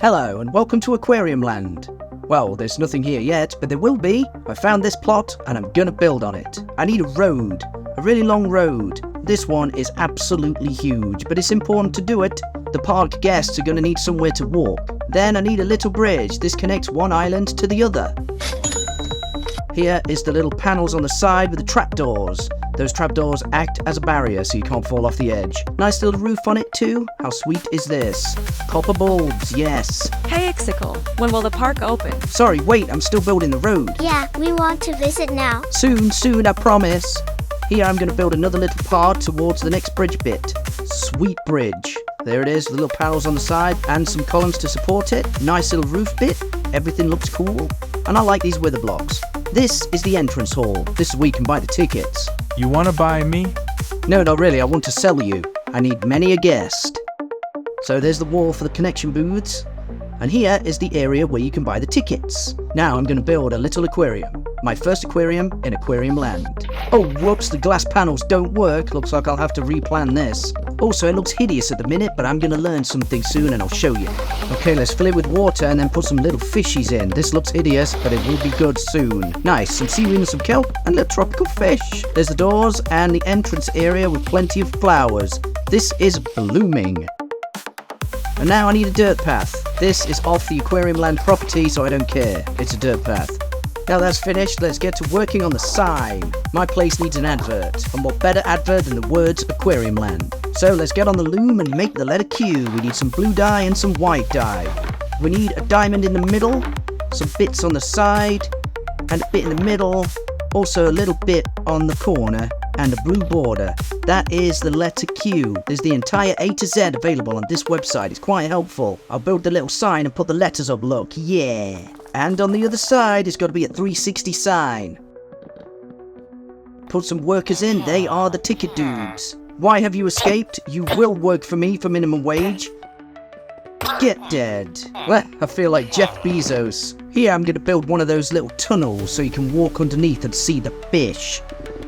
Hello and welcome to Aquarium Land. Well, there's nothing here yet, but there will be. I found this plot and I'm gonna build on it. I need a road, a really long road. This one is absolutely huge, but it's important to do it. The park guests are gonna need somewhere to walk. Then I need a little bridge. This connects one island to the other. Here is the little panels on the side with the trapdoors. Those trapdoors act as a barrier so you can't fall off the edge. Nice little roof on it too. How sweet is this? Copper bulbs, yes. Hey Ikkcicle, when will the park open? Sorry, wait, I'm still building the road. Yeah, we want to visit now. Soon, I promise. Here I'm going to build another little part towards the next bridge bit. Sweet bridge. There it is, the little panels on the side and some columns to support it. Nice little roof bit. Everything looks cool. And I like these wither blocks. This is the entrance hall. This is where you can buy the tickets. You want to buy me? No, not really. I want to sell you. I need many a guest. So there's the wall for the connection booths. And here is the area where you can buy the tickets. Now I'm going to build a little aquarium. My first aquarium in Aquarium Land. Oh, whoops, the glass panels don't work. Looks like I'll have to replan this. Also, it looks hideous at the minute, but I'm going to learn something soon and I'll show you. Okay, let's fill it with water and then put some little fishies in. This looks hideous, but it will be good soon. Nice, some seaweed and some kelp and little tropical fish. There's the doors and the entrance area with plenty of flowers. This is blooming. And now I need a dirt path. This is off the Aquarium Land property, so I don't care. It's a dirt path. Now that's finished, let's get to working on the sign. My place needs an advert. And what better advert than the words Aquarium Land? So let's get on the loom and make the letter Q. We need some blue dye and some white dye. We need a diamond in the middle, some bits on the side, and a bit in the middle, also a little bit on the corner, and a blue border. That is the letter Q. There's the entire A to Z available on this website. It's quite helpful. I'll build the little sign and put the letters up, look, yeah. And on the other side, it's got to be a 360 sign. Put some workers in, they are the ticket dudes. Why have you escaped? You will work for me for minimum wage. Get dead. Well, I feel like Jeff Bezos. Here I'm going to build one of those little tunnels so you can walk underneath and see the fish.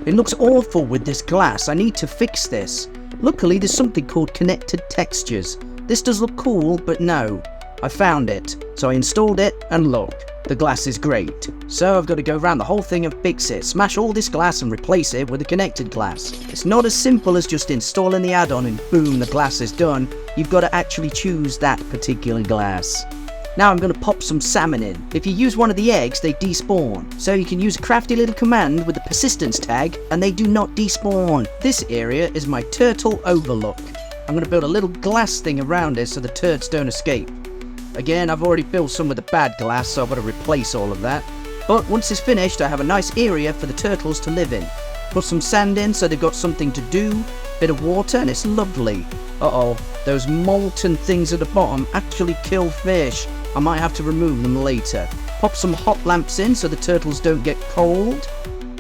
It looks awful with this glass. I need to fix this. Luckily, there's something called connected textures. This does look cool, but no. I found it. So I installed it, and look. The glass is great. So I've got to go around the whole thing and fix it. Smash all this glass and replace it with a connected glass. It's not as simple as just installing the add-on and boom, the glass is done. You've got to actually choose that particular glass. Now I'm going to pop some salmon in. If you use one of the eggs, they despawn. So you can use a crafty little command with the persistence tag, and they do not despawn. This area is my turtle overlook. I'm going to build a little glass thing around it so the turds don't escape. Again, I've already built some with the bad glass, so I've got to replace all of that. But once it's finished, I have a nice area for the turtles to live in. Put some sand in so they've got something to do. Bit of water, and it's lovely. Uh-oh, those molten things at the bottom actually kill fish. I might have to remove them later. Pop some hot lamps in so the turtles don't get cold.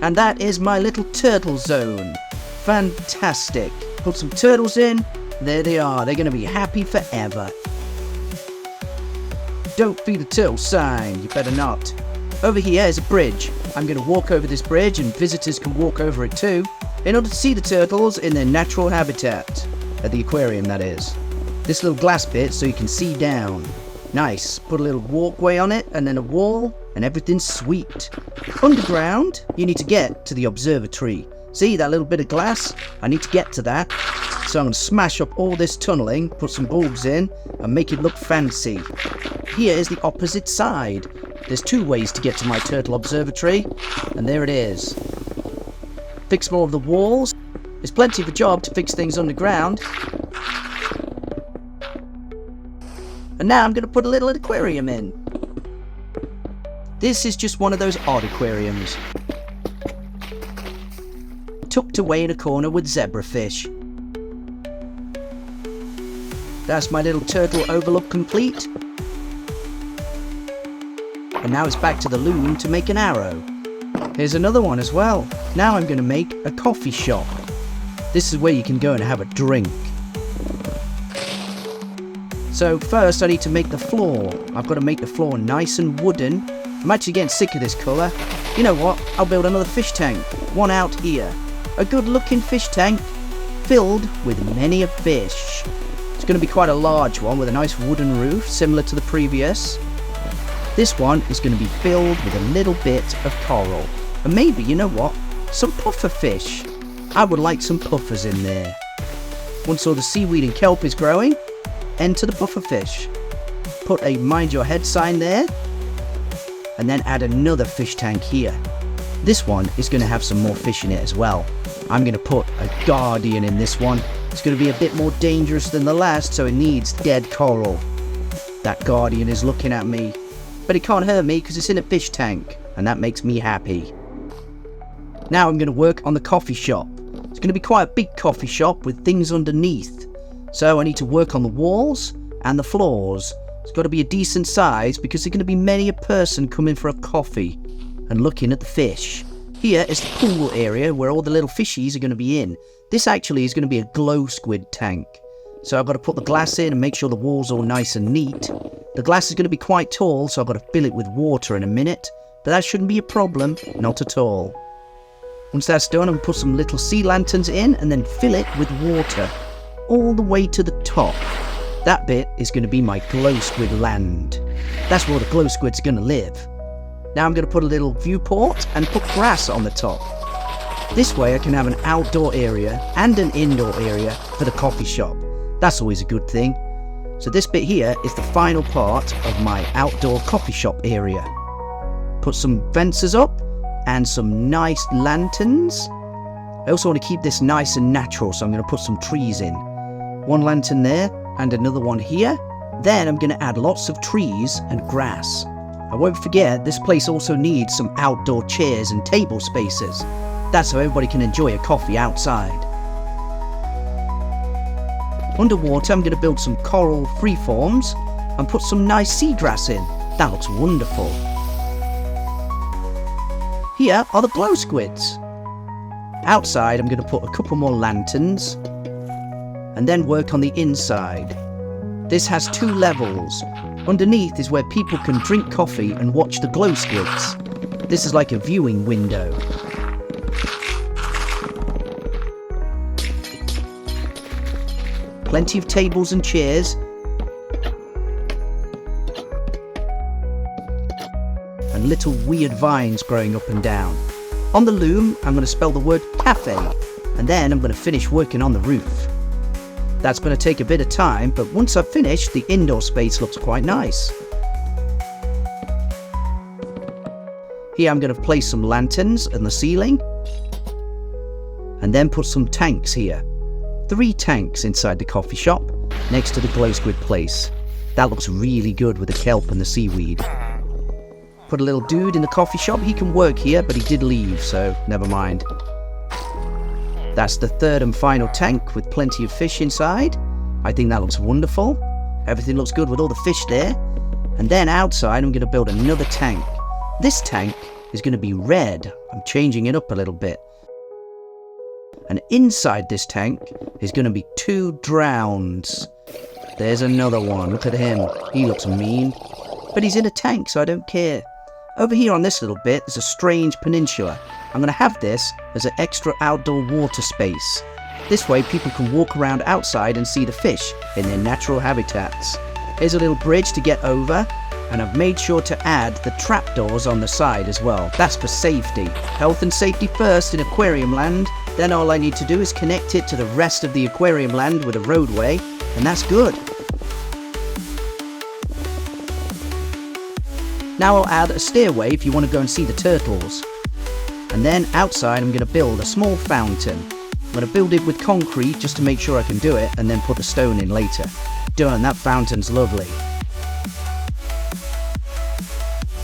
And that is my little turtle zone. Fantastic. Put some turtles in. There they are. They're going to be happy forever. Don't feed the turtle sign. You better not. Over here is a bridge. I'm going to walk over this bridge and visitors can walk over it too. In order to see the turtles in their natural habitat. At the aquarium, that is. This little glass bit so you can see down. Nice. Put a little walkway on it and then a wall and everything's sweet. Underground, you need to get to the observatory. See that little bit of glass? I need to get to that. So I'm going to smash up all this tunneling, put some bulbs in and make it look fancy. Here is the opposite side. There's two ways to get to my turtle observatory and there it is. Fix more of the walls. There's plenty of a job to fix things underground. And now I'm going to put a little aquarium in. This is just one of those odd aquariums. Tucked away in a corner with zebrafish. That's my little turtle overlook complete. And now it's back to the loom to make an arrow. Here's another one as well. Now I'm going to make a coffee shop. This is where you can go and have a drink. So first I need to make the floor. I've got to make the floor nice and wooden. I'm actually getting sick of this colour. You know what? I'll build another fish tank. One out here. A good looking fish tank filled with many a fish. It's going to be quite a large one with a nice wooden roof, similar to the previous. This one is going to be filled with a little bit of coral. And maybe, you know what, some puffer fish. I would like some puffers in there. Once all the seaweed and kelp is growing, enter the puffer fish. Put a mind your head sign there, and then add another fish tank here. This one is going to have some more fish in it as well. I'm going to put a guardian in this one. It's going to be a bit more dangerous than the last, so it needs dead coral. That guardian is looking at me, but it can't hurt me because it's in a fish tank, and that makes me happy. Now I'm going to work on the coffee shop. It's going to be quite a big coffee shop with things underneath. So I need to work on the walls and the floors. It's got to be a decent size because there's going to be many a person coming for a coffee and looking at the fish. Here is the pool area where all the little fishies are going to be in. This actually is going to be a glow squid tank. So I've got to put the glass in and make sure the wall's all nice and neat. The glass is going to be quite tall, so I've got to fill it with water in a minute. But that shouldn't be a problem, not at all. Once that's done, I'm going to put some little sea lanterns in and then fill it with water all the way to the top. That bit is going to be my glow squid land. That's where the glow squid's going to live. Now I'm going to put a little viewport and put grass on the top. This way I can have an outdoor area and an indoor area for the coffee shop. That's always a good thing. So this bit here is the final part of my outdoor coffee shop area. Put some fences up and some nice lanterns. I also want to keep this nice and natural, so I'm going to put some trees in. One lantern there and another one here. Then I'm going to add lots of trees and grass. I won't forget, this place also needs some outdoor chairs and table spaces. That's so everybody can enjoy a coffee outside. Underwater, I'm going to build some coral freeforms and put some nice seagrass in. That looks wonderful. Here are the glow squids. Outside, I'm going to put a couple more lanterns and then work on the inside. This has 2 levels. Underneath is where people can drink coffee and watch the glow squids. This is like a viewing window. Plenty of tables and chairs. And little weird vines growing up and down. On the loom, I'm going to spell the word cafe, and then I'm going to finish working on the roof. That's going to take a bit of time, but once I've finished, the indoor space looks quite nice. Here I'm going to place some lanterns in the ceiling, and then put some tanks here. 3 tanks inside the coffee shop, next to the glow squid place. That looks really good with the kelp and the seaweed. Put a little dude in the coffee shop. He can work here, but he did leave, so never mind. That's the 3rd and final tank with plenty of fish inside. I think that looks wonderful. Everything looks good with all the fish there. And then outside, I'm going to build another tank. This tank is going to be red. I'm changing it up a little bit. And inside this tank is going to be 2 drowns. There's another one. Look at him. He looks mean. But he's in a tank, so I don't care. Over here on this little bit, there's a strange peninsula. I'm going to have this as an extra outdoor water space. This way people can walk around outside and see the fish in their natural habitats. Here's a little bridge to get over, and I've made sure to add the trapdoors on the side as well. That's for safety. Health and safety first in Aquarium Land. Then all I need to do is connect it to the rest of the Aquarium Land with a roadway, and that's good. Now I'll add a stairway if you want to go and see the turtles. And then outside I'm going to build a small fountain. I'm going to build it with concrete just to make sure I can do it, and then put the stone in later. Done, that fountain's lovely.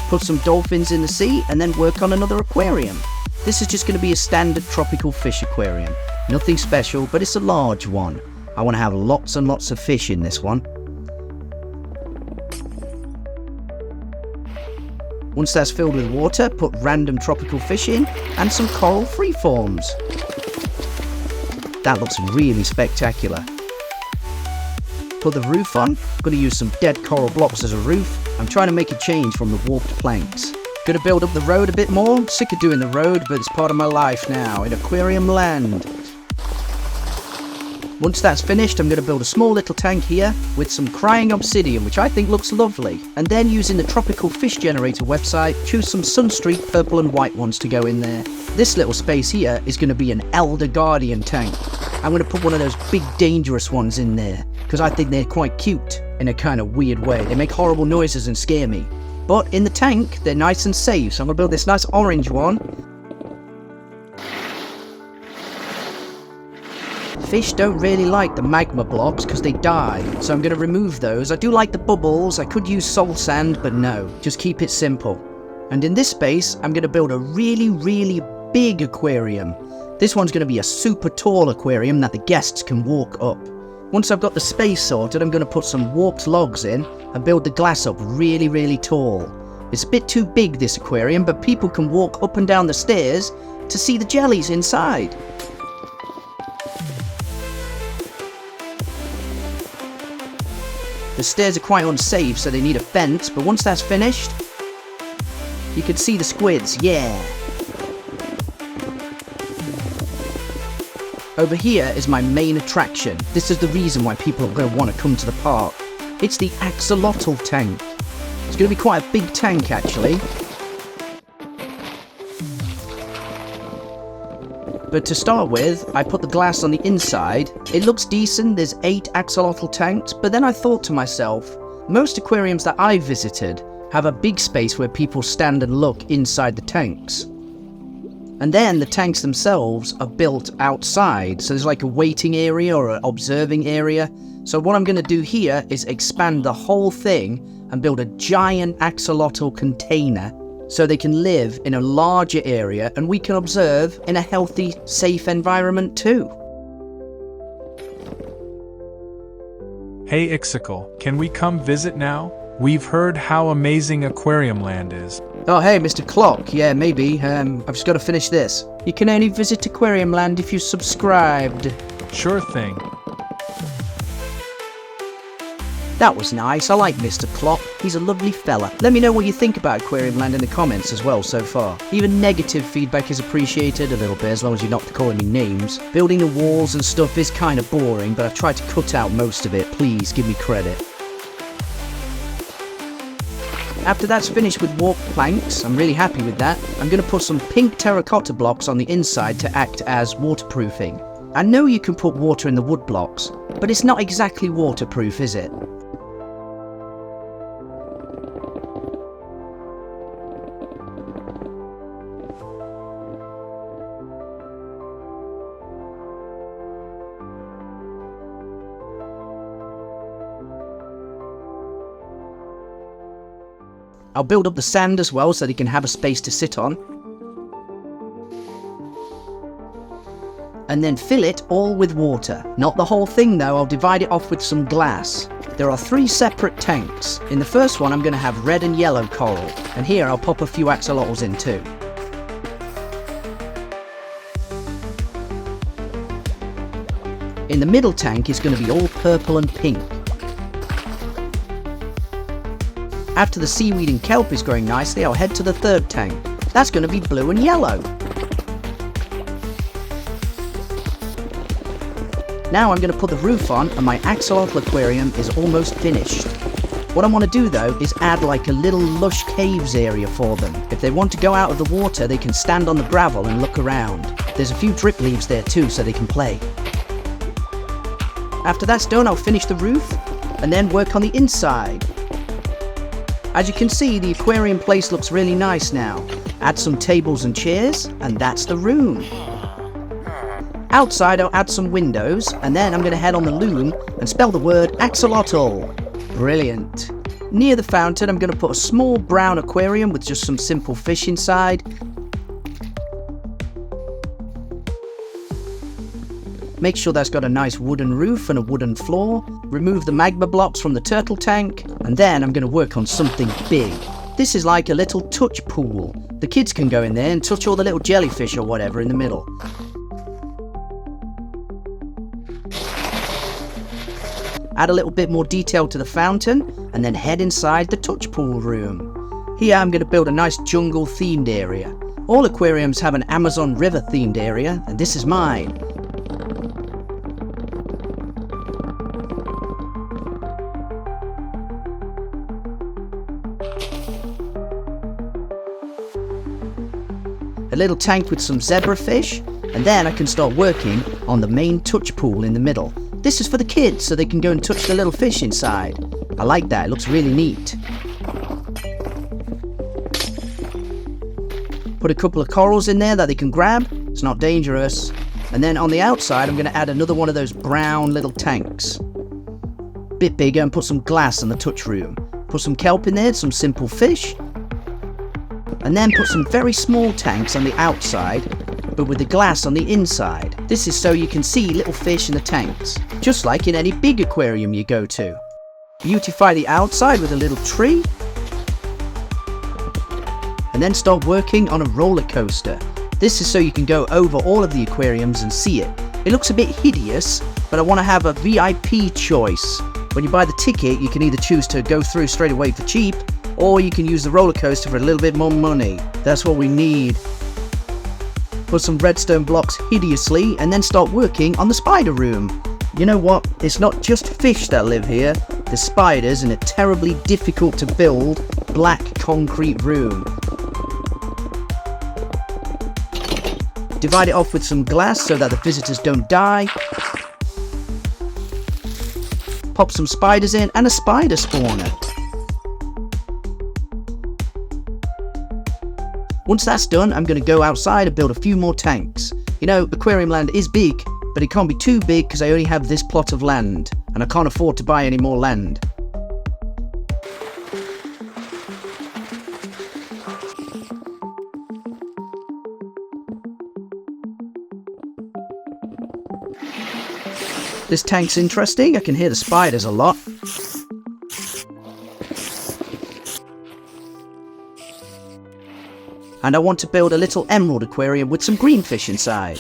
Put some dolphins in the sea and then work on another aquarium. This is just going to be a standard tropical fish aquarium. Nothing special, but it's a large one. I want to have lots and lots of fish in this one. Once that's filled with water, put random tropical fish in and some coral freeforms. That looks really spectacular. Put the roof on. I'm going to use some dead coral blocks as a roof. I'm trying to make a change from the warped planks. Going to build up the road a bit more. I'm sick of doing the road, but it's part of my life now in Aquarium Land. Once that's finished, I'm going to build a small little tank here with some crying obsidian, which I think looks lovely. And then using the tropical fish generator website, choose some Sunstreak purple and white ones to go in there. This little space here is going to be an Elder Guardian tank. I'm going to put one of those big dangerous ones in there, because I think they're quite cute in a kind of weird way. They make horrible noises and scare me. But in the tank, they're nice and safe, so I'm going to build this nice orange one. Fish don't really like the magma blocks because they die, so I'm going to remove those. I do like the bubbles, I could use soul sand, but no, just keep it simple. And in this space, I'm going to build a really big aquarium. This one's going to be a super tall aquarium that the guests can walk up. Once I've got the space sorted, I'm going to put some warped logs in and build the glass up really tall. It's a bit too big, this aquarium, but people can walk up and down the stairs to see the jellies inside. The stairs are quite unsafe, so they need a fence, but once that's finished, you can see the squids, yeah. Over here is my main attraction. This is the reason why people are going to want to come to the park. It's the Axolotl tank. It's going to be quite a big tank, actually. But to start with, I put the glass on the inside. It looks decent, there's 8 axolotl tanks, but then I thought to myself, most aquariums that I've visited have a big space where people stand and look inside the tanks. And then the tanks themselves are built outside, so there's like a waiting area or an observing area. So what I'm going to do here is expand the whole thing and build a giant axolotl container so they can live in a larger area and we can observe in a healthy, safe environment too. Hey Ikkcicle, can we come visit now? We've heard how amazing Aquarium Land is. Oh hey, Mr. Clock, yeah maybe, I've just got to finish this. You can only visit Aquarium Land if you're subscribed. Sure thing. That was nice, I like Mr. Clock, he's a lovely fella. Let me know what you think about Aquarium Land in the comments as well so far. Even negative feedback is appreciated a little bit, as long as you're not calling me names. Building the walls and stuff is kind of boring, but I've tried to cut out most of it, please give me credit. After that's finished with warped planks, I'm really happy with that, I'm going to put some pink terracotta blocks on the inside to act as waterproofing. I know you can put water in the wood blocks, but it's not exactly waterproof, is it? I'll build up the sand as well so they can have a space to sit on. And then fill it all with water. Not the whole thing though, I'll divide it off with some glass. There are 3 separate tanks. In the first one I'm going to have red and yellow coral. And here I'll pop a few axolotls in too. In the middle tank is going to be all purple and pink. After the seaweed and kelp is growing nicely, I'll head to the third tank. That's going to be blue and yellow. Now I'm going to put the roof on and my axolotl aquarium is almost finished. What I want to do though is add like a little lush caves area for them. If they want to go out of the water, they can stand on the gravel and look around. There's a few drip leaves there too so they can play. After that's done, I'll finish the roof and then work on the inside. As you can see, the aquarium place looks really nice now. Add some tables and chairs, and that's the room. Outside I'll add some windows, and then I'm going to head on the loom and spell the word Axolotl. Brilliant. Near the fountain I'm going to put a small brown aquarium with just some simple fish inside. Make sure that's got a nice wooden roof and a wooden floor. Remove the magma blocks from the turtle tank, and then I'm going to work on something big. This is like a little touch pool. The kids can go in there and touch all the little jellyfish or whatever in the middle. Add a little bit more detail to the fountain, and then head inside the touch pool room. Here I'm going to build a nice jungle themed area. All aquariums have an Amazon River themed area, and this is mine. a little tank with some zebrafish, and then I can start working on the main touch pool in the middle. This is for the kids, so they can go and touch the little fish inside. I like that, it looks really neat. Put a couple of corals in there that they can grab, it's not dangerous. And then on the outside, I'm going to add another one of those brown little tanks. Bit bigger, and put some glass in the touch room. Put some kelp in there, some simple fish. And then put some very small tanks on the outside, but with the glass on the inside. This is so you can see little fish in the tanks, just like in any big aquarium you go to. Beautify the outside with a little tree. And then start working on a roller coaster. This is so you can go over all of the aquariums and see it. It looks a bit hideous, but I want to have a VIP choice. When you buy the ticket, you can either choose to go through straight away for cheap, or you can use the roller coaster for a little bit more money. That's what we need. Put some redstone blocks hideously, and then start working on the spider room. You know what? It's not just fish that live here. There's spiders in a terribly difficult to build black concrete room. Divide it off with some glass so that the visitors don't die. Pop some spiders in and a spider spawner. Once that's done, I'm going to go outside and build a few more tanks. You know, Aquarium Land is big, but it can't be too big because I only have this plot of land, and I can't afford to buy any more land. This tank's interesting, I can hear the spiders a lot. And I want to build a little emerald aquarium with some green fish inside.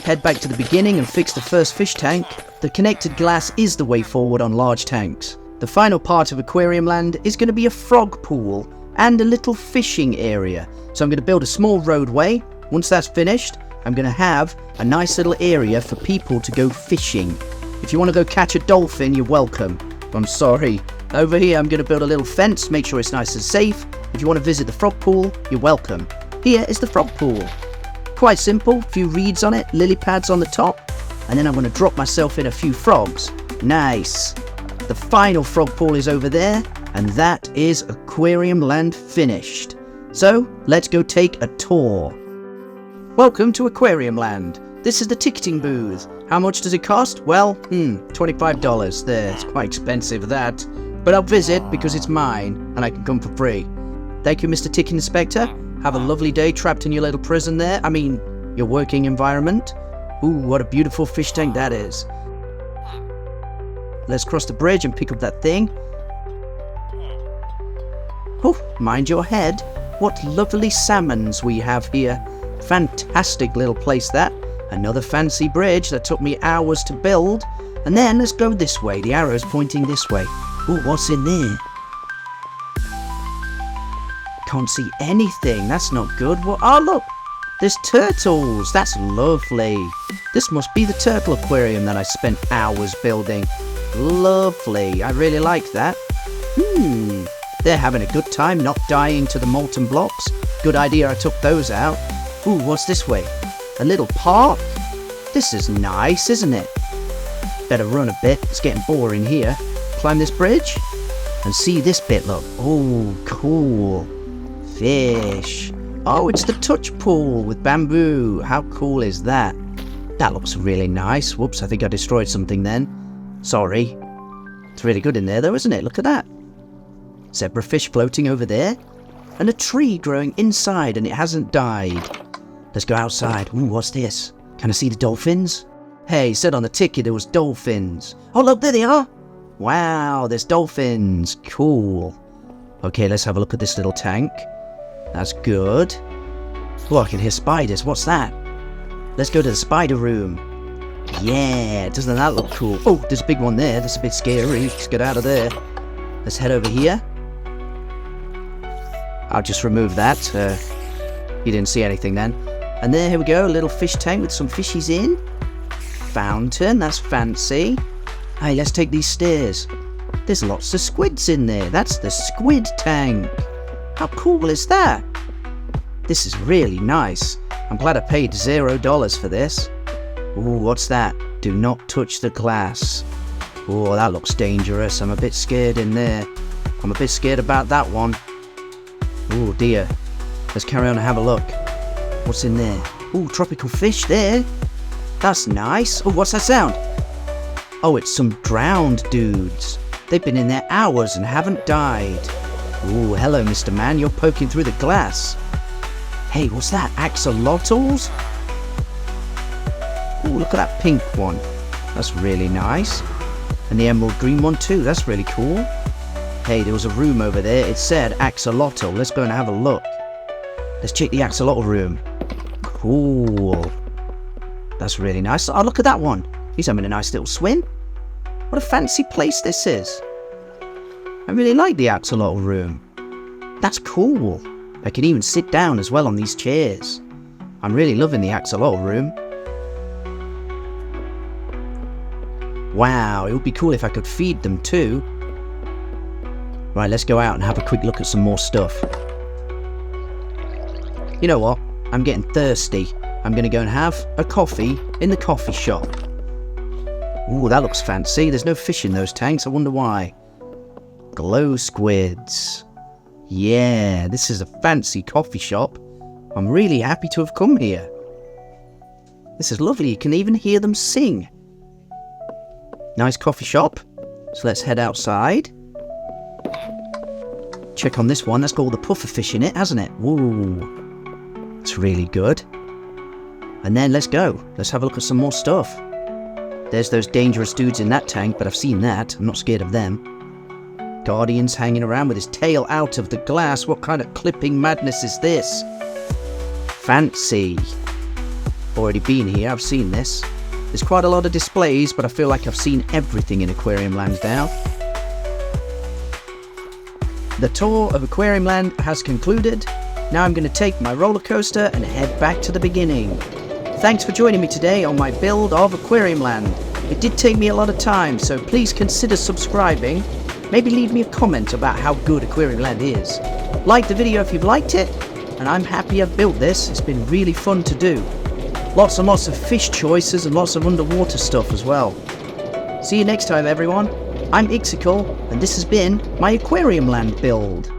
Head back to the beginning and fix the first fish tank. The connected glass is the way forward on large tanks. The final part of Aquarium Land is going to be a frog pool and a little fishing area. So I'm going to build a small roadway. Once that's finished, I'm going to have a nice little area for people to go fishing. If you want to go catch a dolphin, you're welcome. I'm sorry. Over here, I'm going to build a little fence, make sure it's nice and safe. If you want to visit the frog pool, you're welcome. Here is the frog pool. Quite simple, few reeds on it, lily pads on the top, and then I'm going to drop myself in a few frogs. Nice. The final frog pool is over there, and that is Aquarium Land finished. So, let's go take a tour. Welcome to Aquarium Land. This is the ticketing booth. How much does it cost? Well, $25 there. It's quite expensive, that. But I'll visit because it's mine, and I can come for free. Thank you, Mr. Ticket Inspector. Have a lovely day trapped in your little prison there. I mean, your working environment. Ooh, what a beautiful fish tank that is. Let's cross the bridge and pick up that thing. Oh, mind your head. What lovely salmons we have here. Fantastic little place that. Another fancy bridge that took me hours to build. And then let's go this way. The arrow's pointing this way. Ooh, what's in there? Can't see anything. That's not good. What? Oh, look. There's turtles. That's lovely. This must be the turtle aquarium that I spent hours building. Lovely. I really like that. They're having a good time not dying to the molten blocks. Good idea I took those out. Ooh, what's this way? A little park? This is nice, isn't it? Better run a bit. It's getting boring here. Climb this bridge and see this bit, look. Oh, cool. Fish. Oh, it's the touch pool with bamboo. How cool is that? That looks really nice. Whoops, I think I destroyed something then. Sorry. It's really good in there though, isn't it? Look at that. Zebrafish floating over there. And a tree growing inside and it hasn't died. Let's go outside. Ooh, what's this? Can I see the dolphins? Hey, it said on the ticket there was dolphins. Oh, look, there they are. Wow, there's dolphins. Cool. Okay, let's have a look at this little tank. That's good. Oh, I can hear spiders. What's that? Let's go to the spider room. Yeah, doesn't that look cool? Oh, there's a big one there. That's a bit scary. Let's get out of there. Let's head over here. I'll just remove that. You didn't see anything then. And there, here we go. A little fish tank with some fishies in. Fountain. That's fancy. Hey, let's take these stairs. There's lots of squids in there. That's the squid tank. How cool is that? This is really nice. I'm glad I paid $0 for this. Ooh, what's that? Do not touch the glass. Oh, that looks dangerous. I'm a bit scared in there. I'm a bit scared about that one. Oh dear. Let's carry on and have a look. What's in there? Oh, tropical fish there. That's nice. Oh, what's that sound? Oh, it's some drowned dudes. They've been in there hours and haven't died. Oh, hello, Mr. Man. You're poking through the glass. Hey, what's that? Axolotls? Oh, look at that pink one. That's really nice. And the emerald green one too. That's really cool. Hey, there was a room over there. It said Axolotl. Let's go and have a look. Let's check the Axolotl room. Cool. That's really nice. Oh, look at that one. He's having a nice little swim. What a fancy place this is. I really like the Axolotl room. That's cool. I can even sit down as well on these chairs. I'm really loving the Axolotl room. Wow, it would be cool if I could feed them too. Right, let's go out and have a quick look at some more stuff. You know what? I'm getting thirsty. I'm going to go and have a coffee in the coffee shop. Ooh, that looks fancy. There's no fish in those tanks. I wonder why. Glow squids. Yeah, this is a fancy coffee shop. I'm really happy to have come here. This is lovely. You can even hear them sing. Nice coffee shop. So let's head outside. Check on this one. That's got all the puffer fish in it, hasn't it? Ooh, it's really good. And then let's go. Let's have a look at some more stuff. There's those dangerous dudes in that tank, but I've seen that. I'm not scared of them. Guardian's hanging around with his tail out of the glass. What kind of clipping madness is this? Fancy. Already been here. I've seen this. There's quite a lot of displays, but I feel like I've seen everything in Aquarium Land now. The tour of Aquarium Land has concluded. Now I'm going to take my roller coaster and head back to the beginning. Thanks for joining me today on my build of Aquarium Land. It did take me a lot of time, so please consider subscribing. Maybe leave me a comment about how good Aquarium Land is. Like the video if you've liked it, and I'm happy I've built this. It's been really fun to do. Lots and lots of fish choices and lots of underwater stuff as well. See you next time, everyone. I'm Ikkcicle, and this has been my Aquarium Land build.